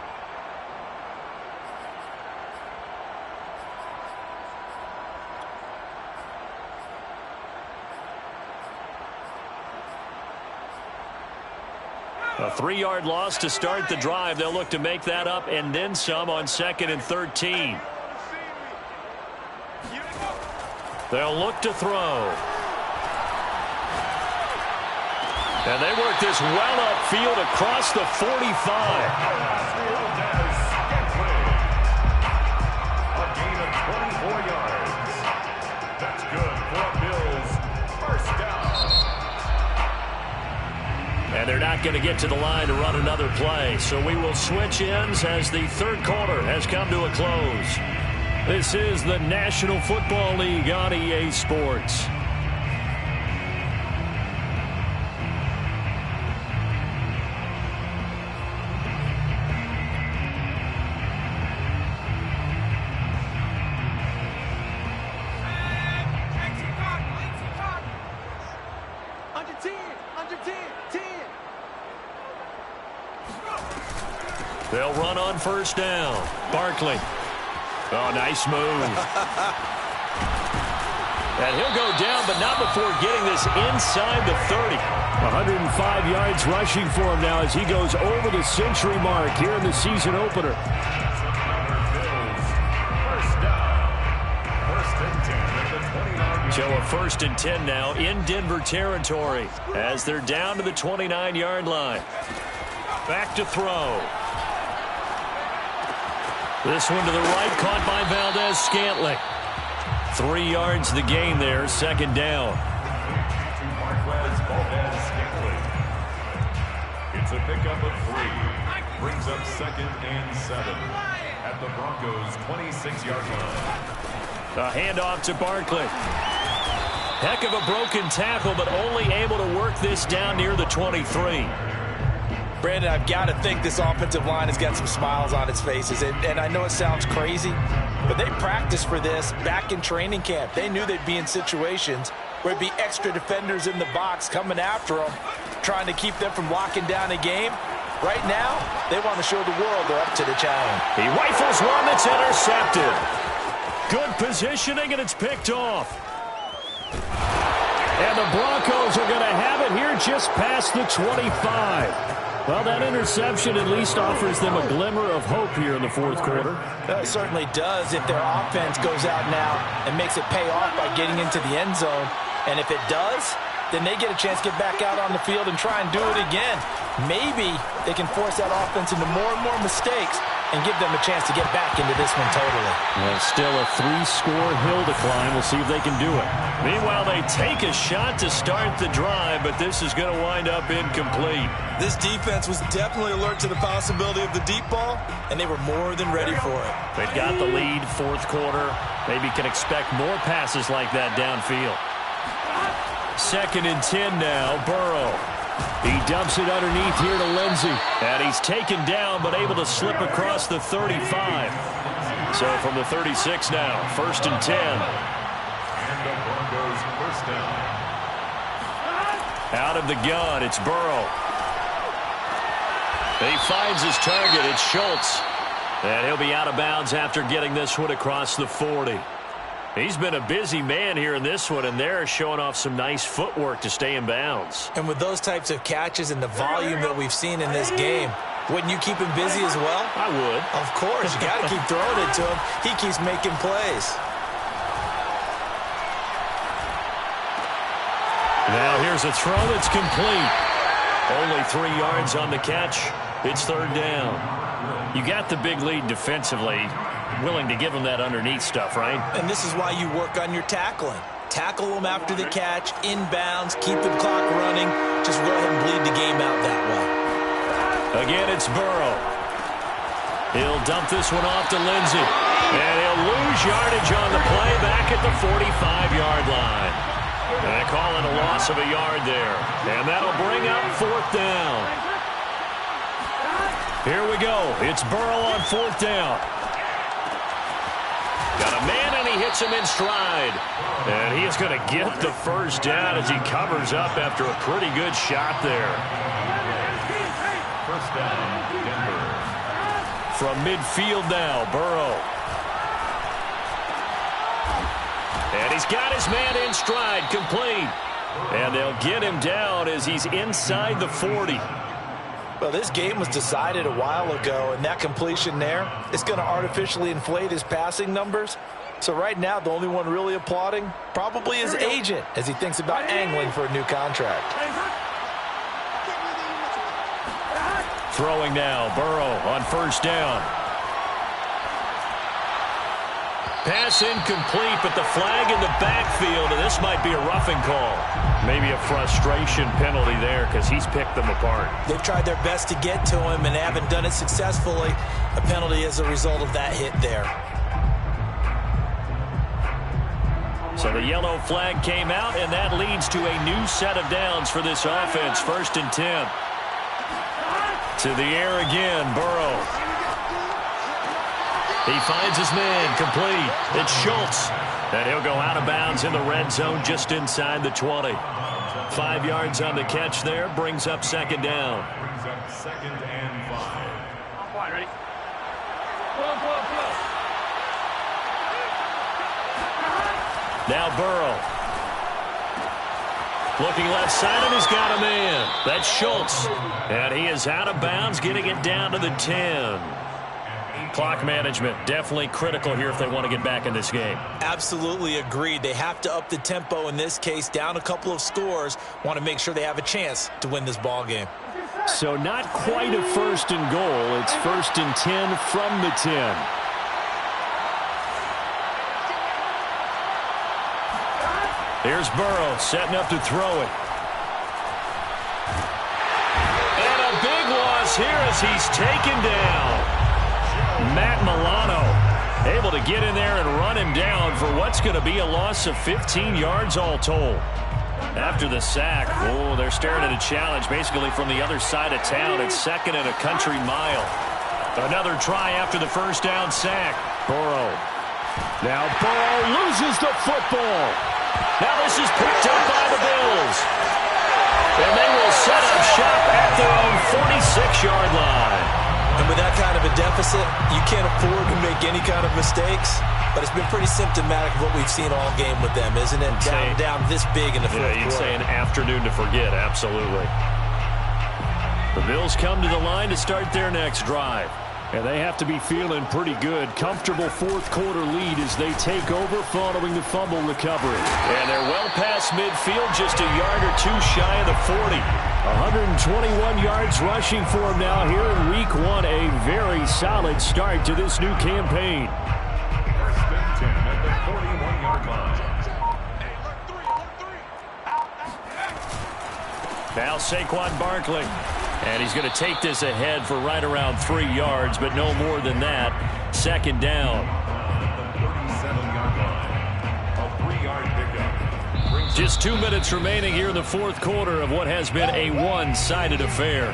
A 3-yard loss to start the drive. They'll look to make that up and then some on 2nd and 13. They'll look to throw. And they work this well upfield across the 45. A gain of 24 yards. That's good for Bills. First down. And they're not going to get to the line to run another play. So we will switch ends as the third quarter has come to a close. This is the National Football League on EA Sports. They'll run on first down. Barkley. Oh, nice move. And he'll go down, but not before getting this inside the 30. 105 yards rushing for him now as he goes over the century mark here in the season opener. First down. First and 10 at the 29. So a 1st and 10 now in Denver territory as they're down to the 29-yard line. Back to throw. This one to the right, caught by Valdez-Scantling. 3 yards the gain there, second down. It's a pickup of 3. Brings up 2nd and 7 at the Broncos' 26-yard line. A handoff to Barkley. Heck of a broken tackle, but only able to work this down near the 23. Brandon, I've got to think this offensive line has got some smiles on its faces. And I know it sounds crazy, but they practiced for this back in training camp. They knew they'd be in situations where it'd be extra defenders in the box coming after them, trying to keep them from locking down a game. Right now, they want to show the world they're up to the challenge. He rifles one that's intercepted. Good positioning, and it's picked off. And the Broncos are going to have it here just past the 25. Well, that interception at least offers them a glimmer of hope here in the fourth quarter. It certainly does if their offense goes out now and makes it pay off by getting into the end zone. And if it does, then they get a chance to get back out on the field and try and do it again. Maybe they can force that offense into more and more mistakes and give them a chance to get back into this one totally. Well, still a 3-score hill to climb. We'll see if they can do it. Meanwhile, they take a shot to start the drive, but this is going to wind up incomplete. This defense was definitely alert to the possibility of the deep ball, and they were more than ready for it. They've got the lead, fourth quarter. Maybe can expect more passes like that downfield. 2nd and 10 now, Burrow. He dumps it underneath here to Lindsey. And he's taken down, but able to slip across the 35. So from the 36 now, 1st and 10. And the Broncos first down. Out of the gun, it's Burrow. He finds his target, it's Schultz. And he'll be out of bounds after getting this one across the 40. He's been a busy man here in this one, and they're showing off some nice footwork to stay in bounds. And with those types of catches and the volume that we've seen in this game, wouldn't you keep him busy as well? I would. Of course. You got to keep throwing it to him. He keeps making plays. Now here's a throw that's complete. Only 3 yards on the catch. It's 3rd down. You got the big lead defensively. Willing to give them that underneath stuff, right? And this is why you work on your tackling. Tackle them after the catch, inbounds, keep the clock running. Just go ahead and bleed the game out that way. Again, it's Burrow. He'll dump this one off to Lindsey. And he'll lose yardage on the play back at the 45-yard line. And they call it a loss of a yard there. And that'll bring up 4th down. Here we go. It's Burrow on 4th down. Got a man, and he hits him in stride. And he is going to get the first down as he covers up after a pretty good shot there. First down, Denver. From midfield now, Burrow. And he's got his man in stride, complete. And they'll get him down as he's inside the 40. Well, this game was decided a while ago, and that completion there is going to artificially inflate his passing numbers. So right now, the only one really applauding probably his agent as he thinks about angling for a new contract. Throwing now, Burrow on 1st down. Pass incomplete, but the flag in the backfield, and this might be a roughing call. Maybe a frustration penalty there because he's picked them apart. They've tried their best to get to him and haven't done it successfully. A penalty as a result of that hit there. So the yellow flag came out, and that leads to a new set of downs for this offense. 1st and 10. To the air again, Burrow. He finds his man, complete. It's Schultz. And he'll go out of bounds in the red zone just inside the 20. 5 yards on the catch there, brings up 2nd down. Brings up 2nd and 5. On point, ready? Flow. Now Burrow. Looking left side, and he's got a man. That's Schultz. And he is out of bounds, getting it down to the 10. Clock management definitely critical here if they want to get back in this game. Absolutely agreed. They have to up the tempo in this case, down a couple of scores. Want to make sure they have a chance to win this ball game. So not quite a 1st and goal. It's 1st and 10 from the 10. Here's Burrow setting up to throw it. And a big loss here as he's taken down. Matt Milano able to get in there and run him down for what's going to be a loss of 15 yards all told. After the sack, they're staring at a challenge basically from the other side of town. It's 2nd and a country mile. Another try after the first down sack. Burrow. Now Burrow loses the football. Now this is picked up by the Bills. And they will set up shop at their own 46-yard line. And with that kind of a deficit, you can't afford to make any kind of mistakes. But it's been pretty symptomatic of what we've seen all game with them, isn't it? Down this big in the fourth quarter. You'd say an afternoon to forget, absolutely. The Bills come to the line to start their next drive. And they have to be feeling pretty good. Comfortable fourth quarter lead as they take over following the fumble recovery. And they're well past midfield, just a yard or two shy of the 40. 121 yards rushing for him now here in week 1. A very solid start to this new campaign. First and 10 at the 41-yard line. Now Saquon Barkley. And he's going to take this ahead for right around 3 yards, but no more than that. 2nd down. The 37-yard line. A 3-yard pickup. Just 2 minutes remaining here in the fourth quarter of what has been a one-sided affair.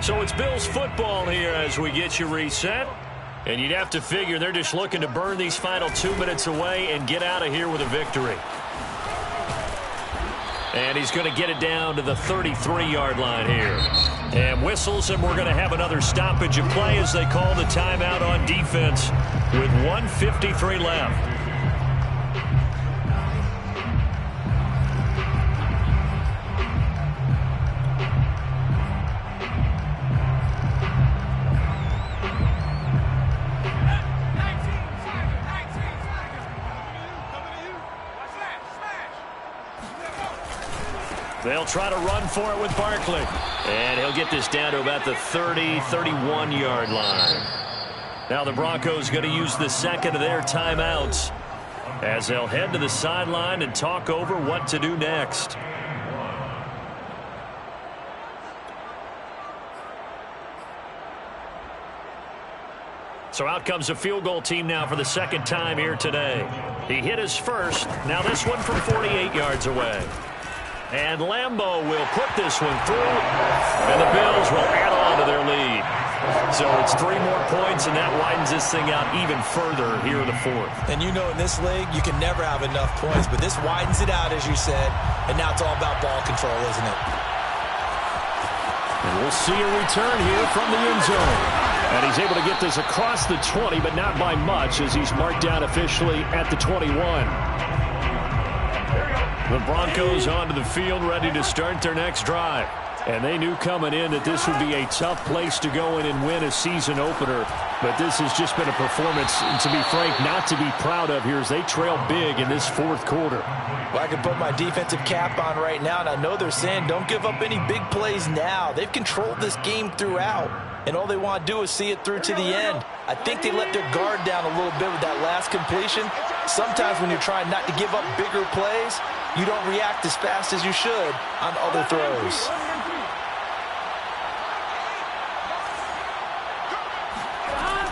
So it's Bills football here as we get you reset. And you'd have to figure they're just looking to burn these final 2 minutes away and get out of here with a victory. And he's going to get it down to the 33-yard line here. And whistles, and we're going to have another stoppage of play as they call the timeout on defense with 1:53 left. They'll try to run for it with Barkley. And he'll get this down to about the 30, 31-yard line. Now the Broncos going to use the second of their timeouts as they'll head to the sideline and talk over what to do next. So out comes a field goal team now for the second time here today. He hit his first. Now this one from 48 yards away. And Lambeau will put this one through, and the Bills will add on to their lead. So it's 3 more points, and that widens this thing out even further here in the fourth. And you know in this league, you can never have enough points, but this widens it out, as you said, and now it's all about ball control, isn't it? And we'll see a return here from the end zone. And he's able to get this across the 20, but not by much, as he's marked down officially at the 21. The Broncos onto the field, ready to start their next drive. And they knew coming in that this would be a tough place to go in and win a season opener. But this has just been a performance, to be frank, not to be proud of here as they trail big in this fourth quarter. Well, I can put my defensive cap on right now, and I know they're saying don't give up any big plays now. They've controlled this game throughout, and all they want to do is see it through to the end. I think they let their guard down a little bit with that last completion. Sometimes when you're trying not to give up bigger plays, you don't react as fast as you should on other throws.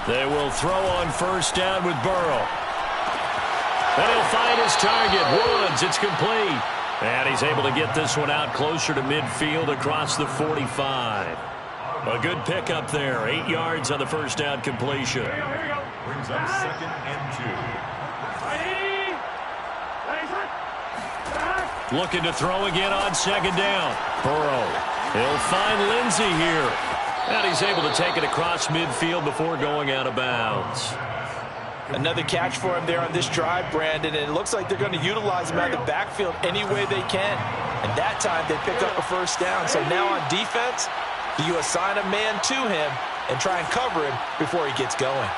They will throw on first down with Burrow. And he'll find his target. Woods, it's complete. And he's able to get this one out closer to midfield across the 45. A good pickup there. 8 yards on the first down completion. Brings up 2nd and 2. Looking to throw again on 2nd down. Burrow. He'll find Lindsey here. And he's able to take it across midfield before going out of bounds. Another catch for him there on this drive, Brandon, and it looks like they're going to utilize him out of the backfield any way they can. And that time they pick up a first down. So now on defense, do you assign a man to him and try and cover him before he gets going?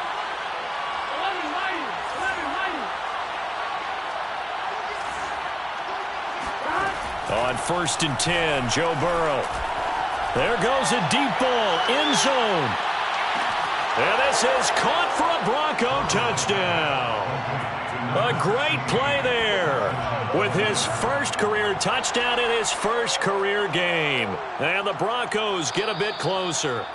On 1st and 10, Joe Burrow. There goes a deep ball, end zone. And this is caught for a Bronco touchdown. A great play there with his first career touchdown in his first career game. And the Broncos get a bit closer.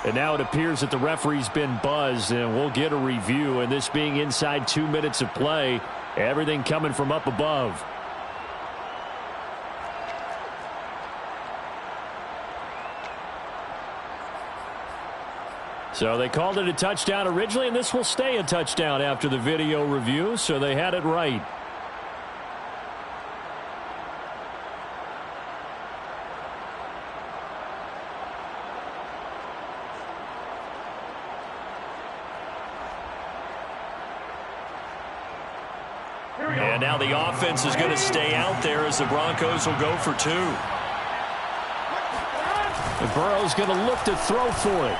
And now it appears that the referee's been buzzed, and we'll get a review. And this being inside 2 minutes of play, everything coming from up above. So they called it a touchdown originally, and this will stay a touchdown after the video review, so they had it right. And now the offense is going to stay out there as the Broncos will go for 2. And Burrow's going to look to throw for it.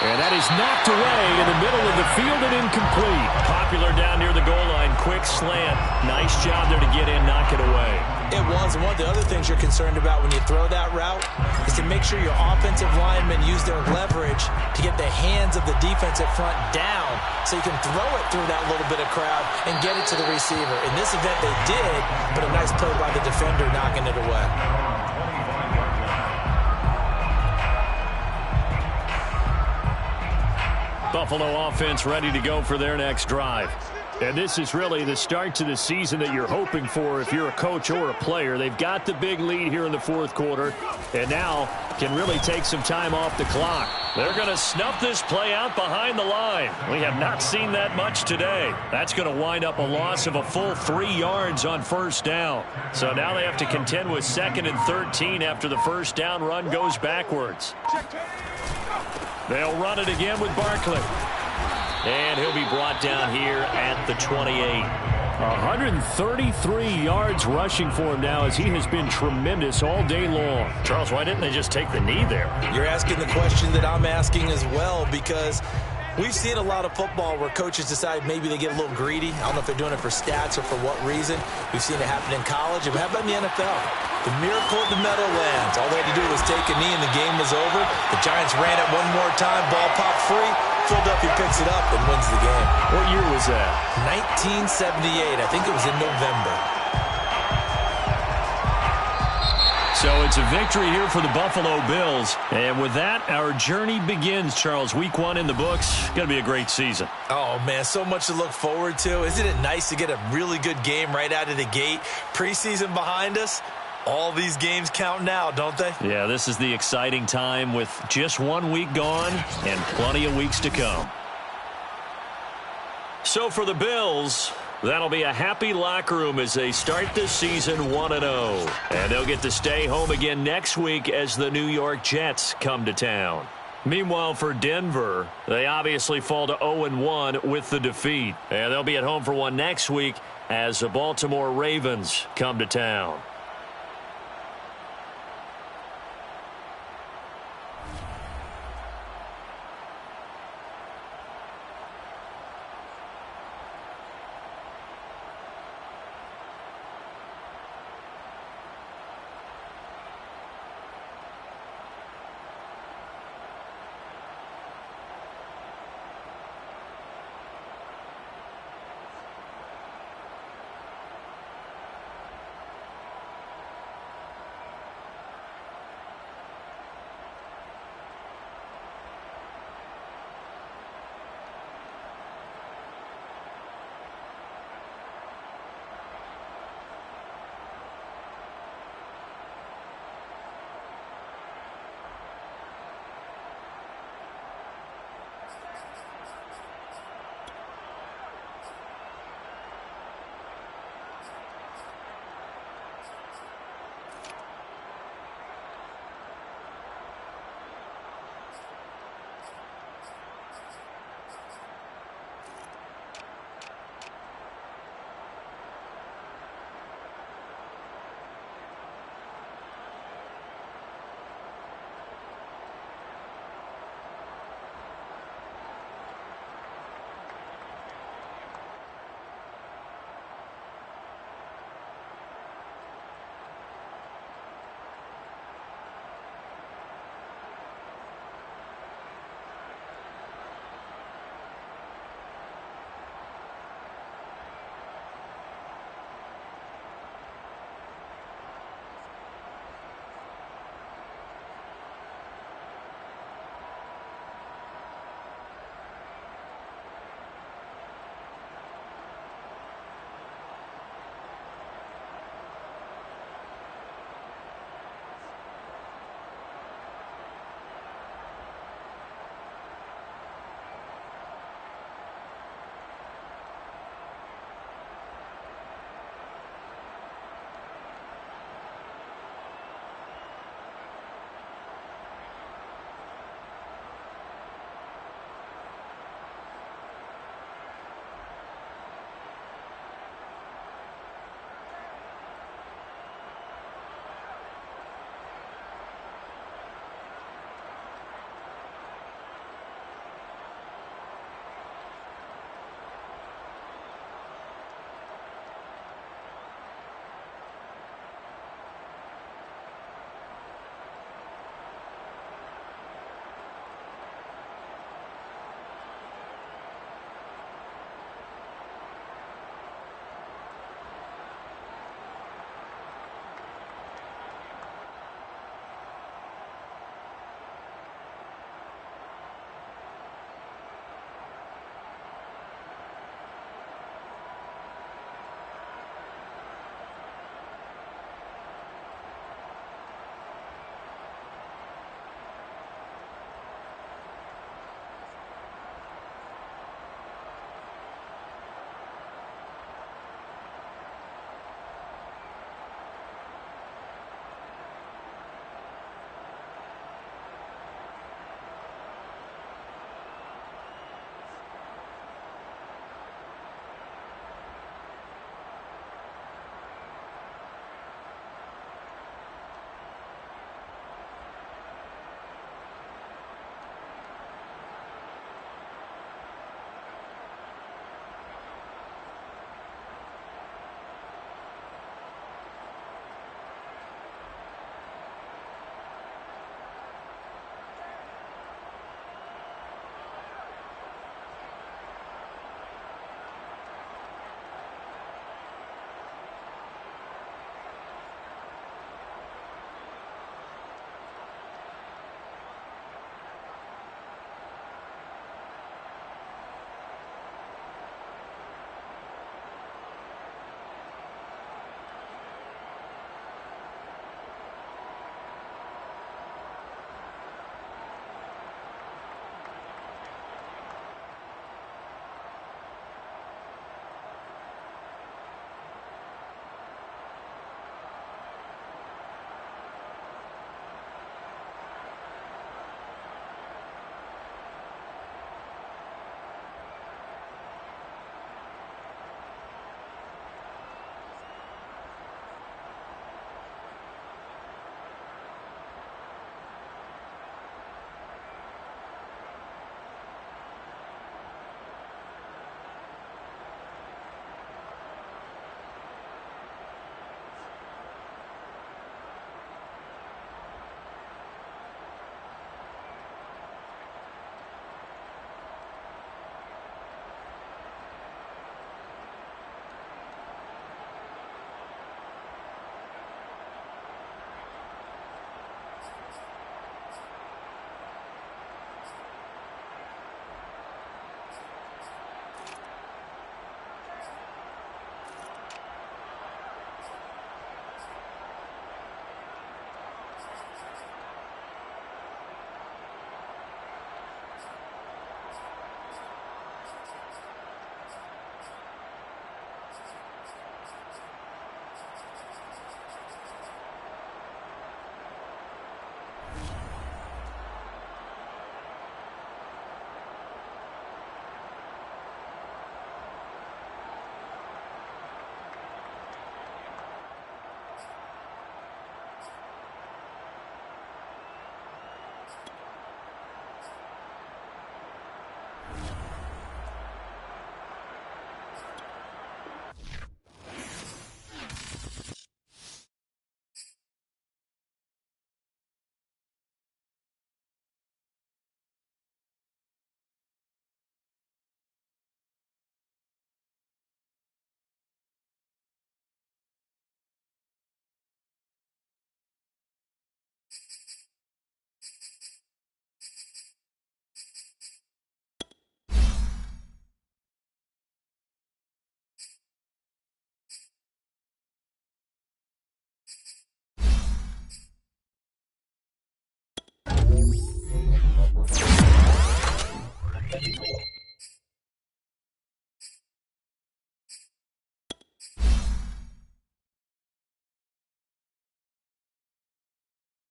And that is knocked away in the middle of the field and incomplete. Popular down near the goal line. Quick slant. Nice job there to get in, knock it away. It was. And one of the other things you're concerned about when you throw that route is to make sure your offensive linemen use their leverage to get the hands of the defensive front down so you can throw it through that little bit of crowd and get it to the receiver. In this event, they did, but a nice play by the defender knocking it away. Buffalo offense ready to go for their next drive. And this is really the start to the season that you're hoping for if you're a coach or a player. They've got the big lead here in the fourth quarter, and now can really take some time off the clock. They're going to snuff this play out behind the line. We have not seen that much today. That's going to wind up a loss of a full 3 yards on first down. So now they have to contend with 2nd and 13 after the first down run goes backwards. They'll run it again with Barkley. And he'll be brought down here at the 28. 133 yards rushing for him now as he has been tremendous all day long. Charles, why didn't they just take the knee there? You're asking the question that I'm asking as well, because we've seen a lot of football where coaches decide maybe they get a little greedy. I don't know if they're doing it for stats or for what reason. We've seen it happen in college. But how about in the NFL? The miracle of the Meadowlands. All they had to do was take a knee and the game was over. The Giants ran it one more time. Ball popped free. Philadelphia picks it up and wins the game. What year was that? 1978. I think it was in November. So it's a victory here for the Buffalo Bills. And with that, our journey begins, Charles. Week 1 in the books. Going to be a great season. Oh, man, so much to look forward to. Isn't it nice to get a really good game right out of the gate? Preseason behind us. All these games count now, don't they? Yeah, this is the exciting time with just 1 week gone and plenty of weeks to come. So for the Bills, that'll be a happy locker room as they start this season 1-0. And they'll get to stay home again next week as the New York Jets come to town. Meanwhile, for Denver, they obviously fall to 0-1 with the defeat. And they'll be at home for one next week as the Baltimore Ravens come to town.